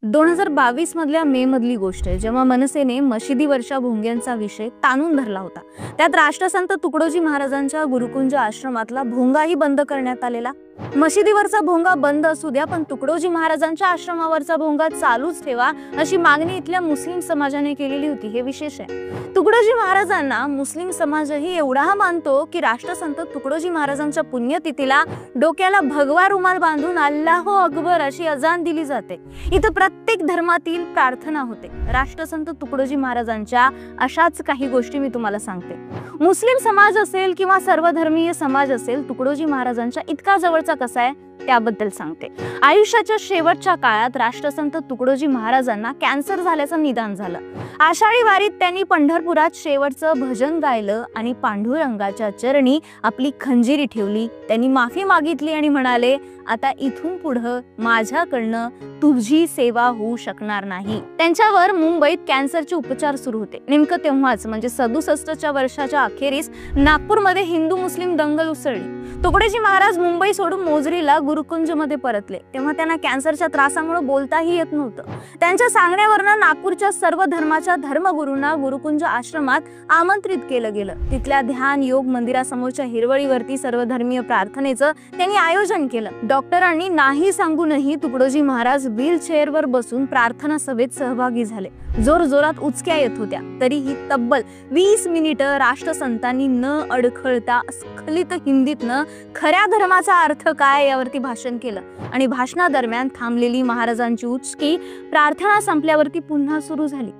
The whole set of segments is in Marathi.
2022 मधल्या मे मधली गोष्ट आहे, जेव्हा मनसेने मशिदीवरच्या भोंग्यांचा विषय ताणून धरला होता। त्यात राष्ट्रसंत तुकडोजी महाराजांच्या गुरुकुंज आश्रमातला भोंगाही बंद करण्यात आलेला। मशिदीवरचा भोंगा बंद असू द्या, पण तुकडोजी महाराजांच्या आश्रमावरचा भोंगा चालूच ठेवा अशी मागणी इथल्या मुस्लिम समाजाने केलेली होती। हे विशेष आहे। तुकडोजी महाराजांना मुस्लिम समाजही एवढा मानतो की राष्ट्रसंत तुकडोजी महाराजांच्या पुण्यतिथीला डोक्याला भगवा रुमाल बांधून अल्लाहू अकबर अशी अजान दिली जाते। इथं प्रत्येक धर्मातील प्रार्थना होते। राष्ट्रसंत तुकडोजी महाराजांच्या अशाच काही गोष्टी मी तुम्हाला सांगते। मुस्लिम समाज असेल किंवा सर्वधर्मीय समाज असेल, तुकडोजी महाराजांच्या इतका जवळचा कसा आहे त्याबद्दल सांगते। आयुष्याच्या शेवटच्या काळात राष्ट्रसंत तुकडोजी महाराजांना कॅन्सर झाल्याचं निदान झालं। आषाढी वारीत त्यांनी पंढरपुरात शेवटचं भजन गायलं आणि पांडुरंगाच्या चरणी आपली खंजिरी ठेवली। त्यांनी माफी मागितली आणि म्हणाले, आता इथून पुढे माझ्याकडनं तुझी सेवा होऊ शकणार नाही। त्यांच्यावर मुंबईत कॅन्सरचे उपचार सुरू होते। नेमकं तेव्हाच म्हणजे 67च्या वर्षाच्या अखेरीस नागपूरमध्ये हिंदू मुस्लिम दंगल उसळली। तुकडोजी महाराज मुंबई सोडून मोजरीला गुरुकुंज मध्ये परतले। तेव्हा त्यांना कॅन्सरच्या त्रासामुळे बोलताही येत नव्हतं। त्यांच्या सांगण्यावरनं नागपूरच्या सर्व धर्माच्या धर्मगुरूंना गुरुकुंज आश्रमात आमंत्रित केलं गेलं। तिथल्या ध्यान योग मंदिरासमोरच्या हिरवळीवरती सर्वधर्मीय प्रार्थनेचं त्यांनी आयोजन केलं। डॉक्टरांनी नाही सांगूनही तुकडोजी महाराज व्हीलचेअरवर बसून प्रार्थना सभेत सहभागी झाले। जोर जोरात उचक्या येत होत्या, तरीही तब्बल 20 मिनिटं राष्ट्रसंतांनी न अडखळता स्खलित हिंदीतनं खऱ्या धर्माचा अर्थ काय यावरती भाषण केलं आणि भाषणादरम्यान थांबलेली महाराजांची उचकी प्रार्थना संपल्यावरती पुन्हा सुरू झाली।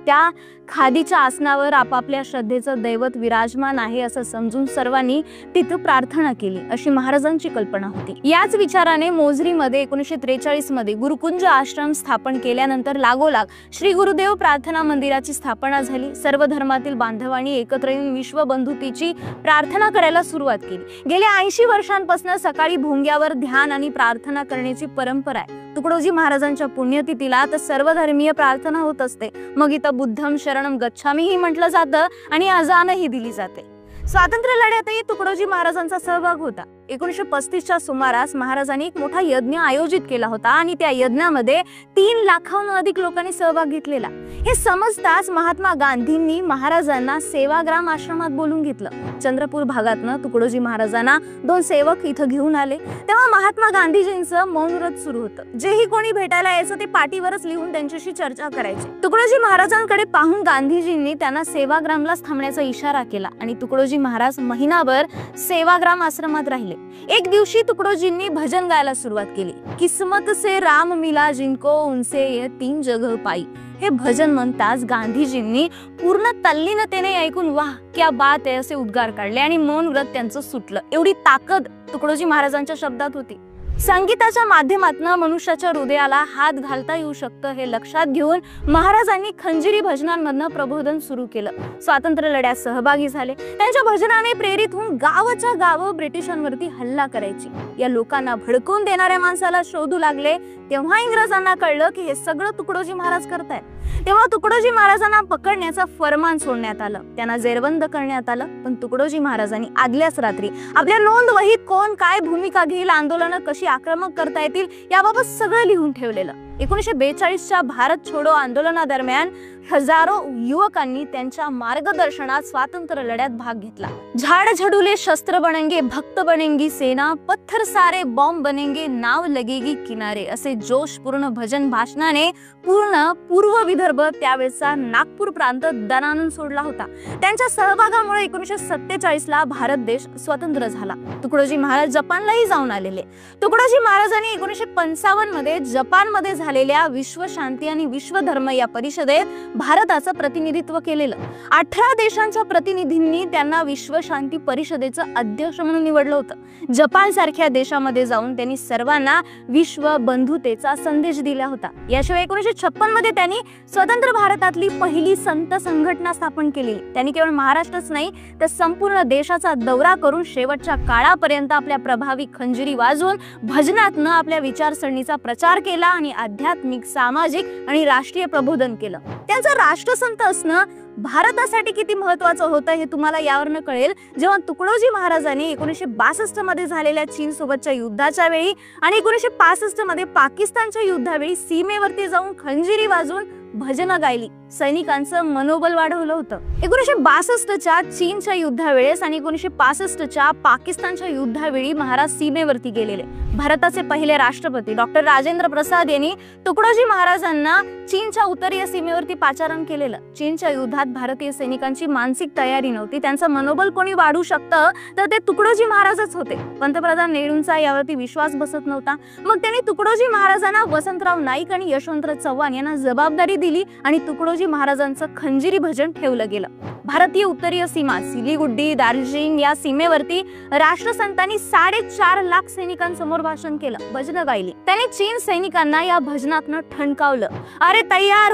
त्या खादीच्या आसनावर आपापल्या श्रद्धेचं दैवत विराजमान आहे असं समजून सर्वांनी तिथं प्रार्थना केली, अशी महाराजांची कल्पना होती। याच विचाराने मोजरीमध्ये 1943 मध्ये गुरुकुंज आश्रम स्थापन केल्यानंतर लागोलाग श्री गुरुदेव प्रार्थना मंदिराची स्थापना झाली। सर्व धर्मातील बांधवांनी एकत्र येऊन विश्वबंधुतेची प्रार्थना करायला सुरुवात केली। गेल्या 80 वर्षांपासून सकाळी भोंग्यावर ध्यान आणि प्रार्थना करण्याची परंपरा आहे। तुकडोजी महाराजांच्या पुण्यतिथीला तर सर्वधर्मीय प्रार्थना होत असते। मग इथं बुद्धम शरणम गच्छामी ही म्हटलं जातं आणि अजानही दिली जाते। स्वातंत्र्य लढ्यातही तुकडोजी महाराजांचा सहभाग होता। 1935च्या सुमारास महाराजांनी एक मोठा यज्ञ आयोजित केला होता आणि त्या यज्ञामध्ये 3 लाखाहून अधिक लोकांनी सहभाग घेतलेला। हे समजताच महात्मा गांधींनी महाराजांना सेवाग्राम आश्रमात बोलून घेतलं। चंद्रपूर भागातनं तुकडोजी महाराजांना 2 सेवक इथं घेऊन आले। तेव्हा महात्मा गांधीजींचं मौन व्रत सुरू होतं। जेही कोणी भेटायला यायचं ते पाटीवरच लिहून त्यांच्याशी चर्चा करायची। तुकडोजी महाराजांकडे पाहून गांधीजींनी त्यांना सेवाग्रामलाच थांबण्याचा इशारा केला आणि तुकडोजी महाराज महिनाभर सेवाग्राम आश्रमात राहिले। एक दिवशी तुकडोजींनी भजन गायला सुरुवात केली। किस्मत से राम मिला जिनको उनसे ये 3 जगह पाई। हे भजन म्हणताच गांधीजींनी पूर्ण तल्लीनतेने ऐकून वाह क्या बात आहे असे उद्गार काढले आणि मौन व्रत त्यांचं सुटलं। एवढी ताकद तुकडोजी महाराजांच्या शब्दात होती। संगीताच्या माध्यमातून मनुष्याच्या हृदयाला हात घालता येऊ शकतं हे लक्षात घेऊन महाराजांनी खंजिरी भजनांमधनं प्रबोधन सुरू केलं। स्वातंत्र्य लढ्यात सहभागी झाले। त्यांच्या भजनाने प्रेरित होऊन गावाच्या गाव ब्रिटिशांवरती हल्ला करायची। या लोकांना भडकवून देणाऱ्या माणसाला शोधू लागले। तेव्हा इंग्रजांना कळलं की हे सगळं तुकडोजी महाराज करतायत। तेव्हा तुकडोजी महाराजांना पकडण्याचं फरमान सोडण्यात आलं, त्यांना जेरबंद करण्यात आलं। पण तुकडोजी महाराजांनी आदल्याच रात्री आपल्या नोंद वहीत कोण काय भूमिका घेईल, आंदोलनं कशी आक्रमक करता येतील याबाबत सगळं लिहून ठेवलेलं। 1942च्या भारत छोडो आंदोलनादरम्यान हजारो युवकांनी त्यांच्या मार्गदर्शनात स्वातंत्र्य लढ्यात भाग घेतला। झाड झडुले शस्त्र बनेंगे, भक्त बनेंगी सेना, पत्थर सारे बॉम्ब बनेंगे, नाव लगेगी किनारे असे जोशपूर्ण भजन भाषणाने पूर्ण पूर्व विदर्भ त्यावेळेचा नागपूर प्रांत दणानून सोडला होता। त्यांच्या सहभागामुळे 1947ला भारत देश स्वतंत्र झाला। तुकडोजी महाराज जपानलाही जाऊन आलेले। तुकडोजी महाराजांनी 1955 मध्ये जपानमध्ये झालेल्या विश्व शांती आणि विश्व धर्म या परिषदेत भारताचं प्रतिनिधित्व केलेलं। 18 देशांच्या प्रतिनिधींनी त्यांना विश्व शांती परिषदेचं अध्यक्ष म्हणून निवडलं होतं। जपान सारख्या देशामध्ये जाऊन त्यांनी सर्वांना विश्व बंधुतेचा संदेश दिला होता। याशिवाय 1956 मध्ये त्यांनी स्वतंत्र भारतातली पहिली संत संघटना स्थापन केली। त्यांनी केवळ महाराष्ट्रच नाही तर संपूर्ण देशाचा दौरा करून शेवटच्या काळापर्यंत आपल्या प्रभावी खंजिरी वाजवून भजनातनं आपल्या विचारसरणीचा प्रचार केला आणि आध्यात्मिक, सामाजिक आणि राष्ट्रीय प्रबोधन केलं। त्यांचं राष्ट्रसंत असणं भारतासाठी किती महत्वाचं होतं हे तुम्हाला यावरनं कळेल जेव्हा तुकडोजी महाराजांनी 1962 मध्ये झालेल्या चीन सोबतच्या युद्धाच्या वेळी आणि 1965 मध्ये पाकिस्तानच्या युद्धावेळी सीमेवरती जाऊन खंजिरी वाजवून भजनं गायली, सैनिकांचं मनोबल वाढवलं होतं. 1962च्या चीनच्या युद्धावेळेस आणि 1965च्या पाकिस्तानच्या युद्धावेळी महाराज सीमेवरती गेलेले. भारताचे पहिले राष्ट्रपती डॉक्टर राजेंद्र प्रसाद यांनी तुकडोजी महाराजांना चीनच्या उत्तरीय सीमेवरती पाचारण केलेलं. चीनच्या युद्धात भारतीय सैनिकांची मानसिक तयारी नव्हती, त्यांचं मनोबल कोणी वाढवू शकतं तर ते तुकडोजी महाराजच होते. पंतप्रधान नेहरूंचा यावरती विश्वास बसत नव्हता. मग त्यांनी तुकडोजी महाराजांना वसंतराव नाईक आणि यशवंतराव चव्हाण यांना जबाबदारी दिली आणि तुकडोजी महाराजांचं खंजिरी भजन ठेवलं गेलं. भारतीय उत्तरीय सीमा सिलीगुड्डी, दार्जिलिंग या सीमेवरती राष्ट्रसंतांनी 4.5 लाख सैनिकांसमोर भाषण केलं, भजनं गायली. त्यांनी चीन सैनिकांना या भजनातनं ठणकावलं. अरे तैयार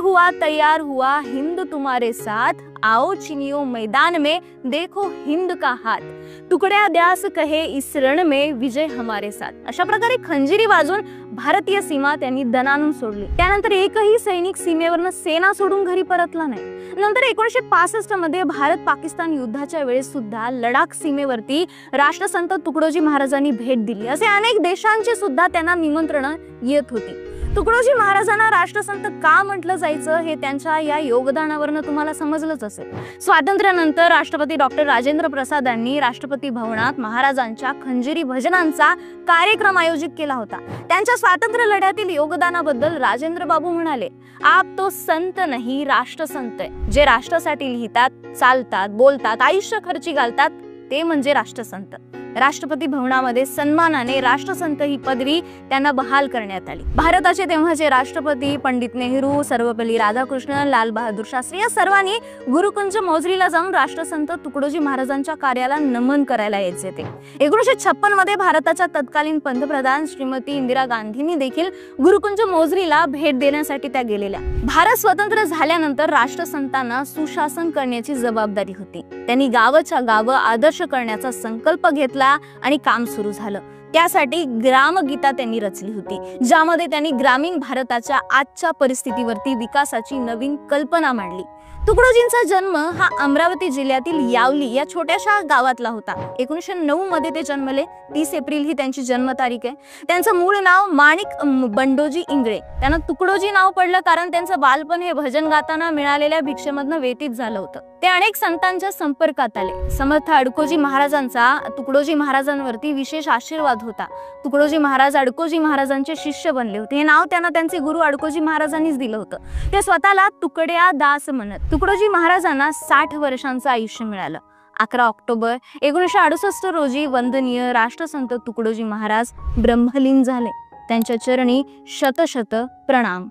हुआ हिंद तुम्हारे साथ, आओ चिनियो मैदान में देखो हिंद का हाथ, तुकड्या द्यास कहे इस रण में विजय हमारे साथ. अशा प्रकारे खंजिरी वाजून भारतीय सीमा त्यांनी दणाणून सोडली. त्यानंतर एकही सैनिक सीमेवरनं सेना सोडून घरी परतला नाही. नंतर 1965 मध्ये भारत पाकिस्तान युद्धाच्या वेळेस सुद्धा लडाख सीमेवरती राष्ट्रसंत तुकडोजी महाराजांनी भेट दिली. असे अनेक देशांची सुद्धा त्यांना निमंत्रणं येत होती. तुकडोजी महाराजांना राष्ट्रसंत का म्हटलं जायचं हे त्यांच्या या योगदानावरनं तुम्हाला समजलंच असेल. स्वातंत्र्यानंतर राष्ट्रपती डॉक्टर राजेंद्र प्रसाद यांनी राष्ट्रपती भवनात महाराजांच्या खंजिरी भजनांचा कार्यक्रम आयोजित केला होता. त्यांच्या स्वातंत्र्य लढ्यातील योगदानाबद्दल राजेंद्र बाबू म्हणाले, आप तो संत नाही राष्ट्रसंत आहे. जे राष्ट्रासाठी लिहितात, चालतात, बोलतात, आयुष्य खर्ची घालतात ते म्हणजे राष्ट्रसंत. राष्ट्रपती भवनामध्ये सन्मानाने राष्ट्रसंत ही पदवी त्यांना बहाल करण्यात आली. भारताचे तेव्हाचे राष्ट्रपती पंडित नेहरू, सर्वपल्ली राधाकृष्णन, लाल बहादूर शास्त्री या सर्वांनी गुरुकुंज मोझरीला जाऊन राष्ट्रसंत तुकडोजी महाराजांच्या कार्याला नमन करायला यायचे ते. 1956 मध्ये भारताच्या तत्कालीन पंतप्रधान श्रीमती इंदिरा गांधींनी देखील गुरुकुंज मोझरीला भेट देण्यासाठी त्या गेलेल्या. भारत स्वतंत्र झाल्यानंतर राष्ट्रसंतांना सुशासन करण्याची जबाबदारी होती. त्यांनी गावाच्या गावं आदर्श करण्याचा संकल्प घेतला आणि काम सुरू झालं. त्यासाठी ग्रामगीता त्यांनी रचली होती, ज्यामध्ये त्यांनी ग्रामीण भारताच्या आजच्या परिस्थितीवरती विकासाची नवीन कल्पना मांडली. तुकडोजींचा जन्म हा अमरावती जिल्ह्यातील यावली या छोट्याशा गावातला होता. 1909 मध्ये ते जन्मले. 30 एप्रिल ही त्यांची जन्मतारीख आहे. त्यांचं मूळ नाव माणिक बंडोजी इंगळे. त्यांना तुकडोजी नाव पडलं कारण त्यांचं बालपण हे भजन गाताना मिळालेल्या भिक्षेमधनं व्यतीत झालं होतं. ते अनेक संतांच्या संपर्कात आले. समर्थ अडकोजी महाराजांचा तुकडोजी महाराजांवरती विशेष आशीर्वाद होता. तुकडोजी महाराज अडकोजी महाराजांचे शिष्य बनले होते. हे नाव त्यांना त्यांचे गुरु अडकोजी महाराजांनीच दिलं होतं. ते स्वतःला तुकड्या दास म्हणत. तुकडोजी महाराजांना 60 वर्षांचं आयुष्य मिळालं. 11 ऑक्टोबर 1968 रोजी वंदनीय राष्ट्रसंत तुकडोजी महाराज ब्रह्मलीन झाले. त्यांच्या चरणी शत शत प्रणाम.